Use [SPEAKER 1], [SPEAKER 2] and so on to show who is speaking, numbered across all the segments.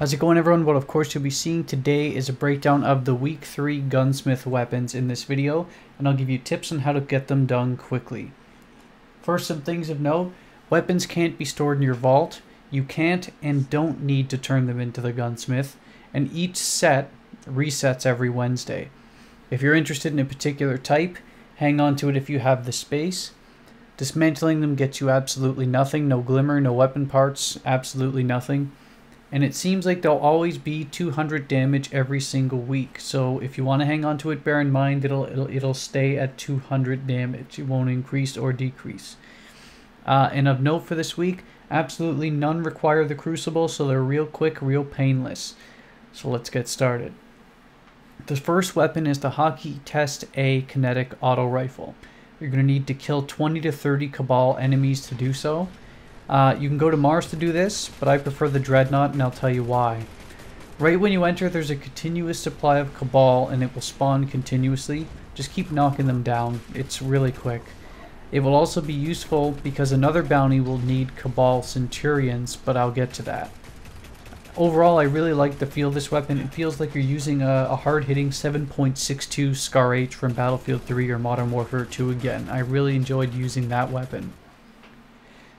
[SPEAKER 1] How's it going, everyone? What of course you'll be seeing today is a breakdown of the week 3 gunsmith weapons in this video, and I'll give you tips on how to get them done quickly. First, some things of note: weapons can't be stored in your vault. You can't and don't need to turn them into the gunsmith, and each set resets every Wednesday. If you're interested in a particular type, hang on to it if you have the space. Dismantling them gets you absolutely nothing. No glimmer, no weapon parts, absolutely nothing. And it seems like they'll always be 200 damage every single week. So if you want to hang on to it, bear in mind it'll stay at 200 damage. It won't increase or decrease. And of note for this week, absolutely none require the crucible, so they're real quick, real painless. So let's get started. The first weapon is the Hockey Test A kinetic auto rifle. You're going to need to kill 20 to 30 Cabal enemies to do so. You can go to Mars to do this, but I prefer the Dreadnought, and I'll tell you why. Right when you enter, there's a continuous supply of Cabal, and it will spawn continuously. Just keep knocking them down. It's really quick. It will also be useful because another bounty will need Cabal Centurions, but I'll get to that. Overall, I really like the feel of this weapon. It feels like you're using a hard-hitting 7.62 Scar H from Battlefield 3 or Modern Warfare 2 again. I really enjoyed using that weapon.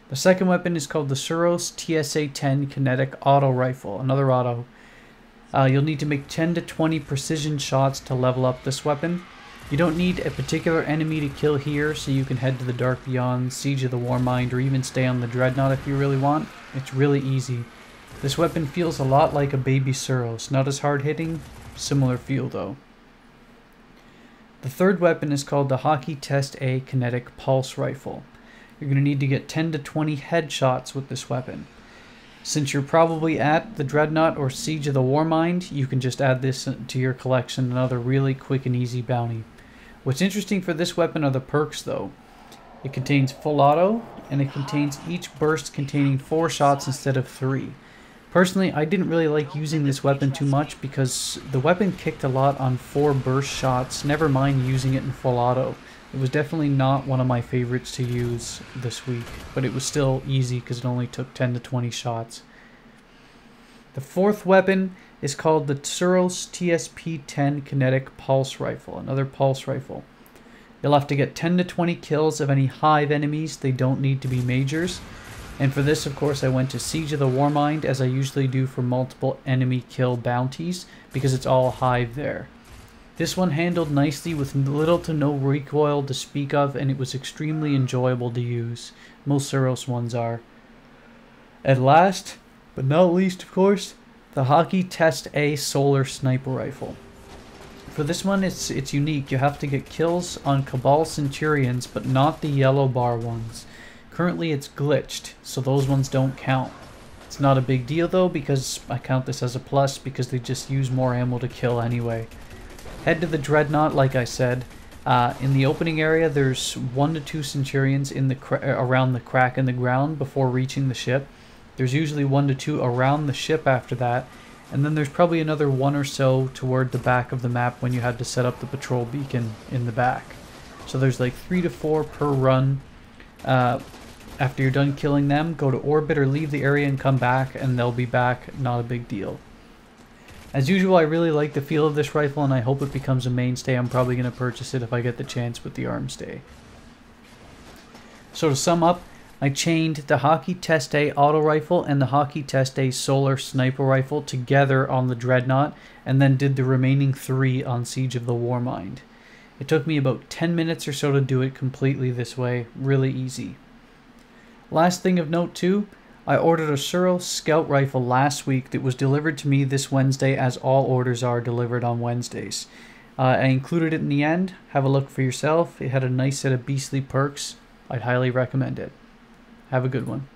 [SPEAKER 1] The second weapon is called the Suros TSA-10 Kinetic Auto Rifle, another auto. You'll need to make 10 to 20 precision shots to level up this weapon. You don't need a particular enemy to kill here, so you can head to the Dark Beyond, Siege of the Warmind, or even stay on the Dreadnought if you really want. It's really easy. This weapon feels a lot like a baby Suros, not as hard hitting, similar feel though. The third weapon is called the Hockey Test A Kinetic Pulse Rifle. You're going to need to get 10 to 20 headshots with this weapon. Since you're probably at the Dreadnought or Siege of the Warmind, you can just add this to your collection, another really quick and easy bounty. What's interesting for this weapon are the perks though. It contains full auto, and it contains each burst containing 4 shots instead of 3. Personally, I didn't really like using this weapon too much because the weapon kicked a lot on 4 burst shots, never mind using it in full auto. It was definitely not one of my favorites to use this week, but it was still easy because it only took 10 to 20 shots. The fourth weapon is called the Suros TSP-10 Kinetic Pulse Rifle, another pulse rifle. You'll have to get 10 to 20 kills of any hive enemies. They don't need to be majors. And for this, of course, I went to Siege of the Warmind, as I usually do for multiple enemy kill bounties, because it's all hive there. This one handled nicely with little to no recoil to speak of, and it was extremely enjoyable to use. Most Suros ones are. And last, but not least of course, the Hockey Test A Solar Sniper Rifle. For this one, it's unique. You have to get kills on Cabal Centurions, but not the yellow bar ones. Currently it's glitched, so those ones don't count. It's not a big deal though, because I count this as a plus because they just use more ammo to kill anyway. Head to the Dreadnought, like I said. In the opening area, there's 1 to 2 Centurions in the around the crack in the ground before reaching the ship. There's usually 1 to 2 around the ship after that, and then there's probably another 1 or so toward the back of the map when you had to set up the patrol beacon in the back. So there's like 3 to 4 per run. After you're done killing them, go to orbit or leave the area and come back, and they'll be back. Not a big deal. As usual, I really like the feel of this rifle, and I hope it becomes a mainstay. I'm probably going to purchase it if I get the chance with the arms day. So to sum up, I chained the Hockey Test A auto rifle and the Hockey Test A solar sniper rifle together on the Dreadnought, and then did the remaining 3 on Siege of the Warmind. It took me about 10 minutes or so to do it completely this way. Really easy. Last thing of note too, I ordered a Suros Scout Rifle last week that was delivered to me this Wednesday, as all orders are delivered on Wednesdays. I included it in the end. Have a look for yourself. It had a nice set of beastly perks. I'd highly recommend it. Have a good one.